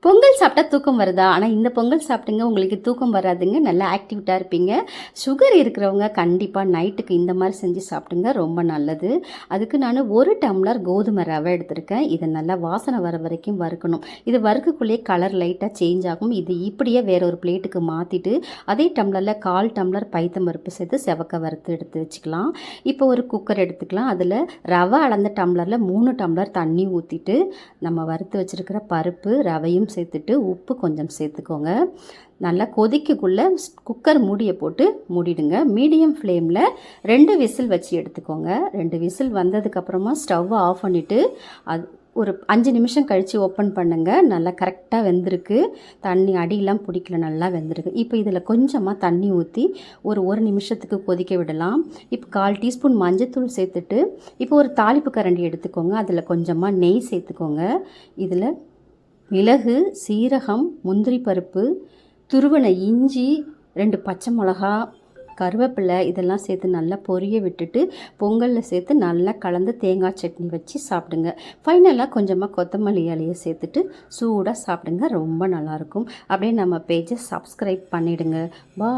பொங்கல் சாப்பிட்டா தூக்கம் வருதா? ஆனால் இந்த பொங்கல் சாப்பிட்டுங்க உங்களுக்கு தூக்கம் வராதுங்க. நல்லா ஆக்டிவிட்டாக இருப்பீங்க. சுகர் இருக்கிறவங்க கண்டிப்பாக நைட்டுக்கு இந்த மாதிரி செஞ்சு சாப்பிடுங்க, ரொம்ப நல்லது. அதுக்கு நான் 1 டம்ளர் கோதுமை ரவை எடுத்திருக்கேன். இதை நல்லா வாசனை வர வரைக்கும் வறுக்கணும். இது வறுக்கக்குள்ளேயே கலர் லைட்டாக சேஞ்ச் ஆகும். இது இப்படியே வேற ஒரு பிளேட்டுக்கு மாற்றிட்டு அதே டம்ளரில் 1/4 டம்ளர் பைத்தம் பருப்பு சேர்த்து செவக்க வறுத்து எடுத்து வச்சுக்கலாம். இப்போ ஒரு குக்கர் எடுத்துக்கலாம். அதில் ரவை அளந்த டம்ளரில் 3 டம்ளர் தண்ணி ஊற்றிட்டு நம்ம வறுத்து வச்சுருக்கிற பருப்பு ரவையும் சேர்த்துட்டு உப்பு கொஞ்சம் சேர்த்துக்கோங்க. நல்லா கொதிக்கக்குள்ளே குக்கர் மூடியை போட்டு மூடிடுங்க. மீடியம் ஃப்ளேமில் 2 விசில் வச்சு எடுத்துக்கோங்க. 2 விசில் வந்ததுக்கப்புறமா ஸ்டவ்வை ஆஃப் பண்ணிவிட்டு அது ஒரு 5 நிமிஷம் கழித்து ஓப்பன் பண்ணுங்கள். நல்லா கரெக்டாக வெந்திருக்கு. தண்ணி அடியெலாம் பிடிக்கல, நல்லா வெந்திருக்கு. இப்போ இதில் கொஞ்சமாக தண்ணி ஊற்றி ஒரு நிமிஷத்துக்கு கொதிக்க விடலாம். இப்போ 1/4 டீஸ்பூன் மஞ்சத்தூள் சேர்த்துட்டு இப்போ ஒரு தாளிப்பு கரண்டி எடுத்துக்கோங்க. அதில் கொஞ்சமாக நெய் சேர்த்துக்கோங்க. இதில் மிளகு, சீரகம், முந்திரி பருப்பு, துருவன இஞ்சி, 2 பச்சை மிளகா, கருவேப்பிலை இதெல்லாம் சேர்த்து நல்லா பொரிய விட்டுட்டு பொங்கலில் சேர்த்து நல்லா கலந்து தேங்காய் சட்னி வச்சு சாப்பிடுங்க. ஃபைனலாக கொஞ்சமாக கொத்தமல்லி இலையை சேர்த்துட்டு சூடாக சாப்பிடுங்க. ரொம்ப நல்லாயிருக்கும். அப்படியே நம்ம பேஜை சப்ஸ்கிரைப் பண்ணிவிடுங்க. பா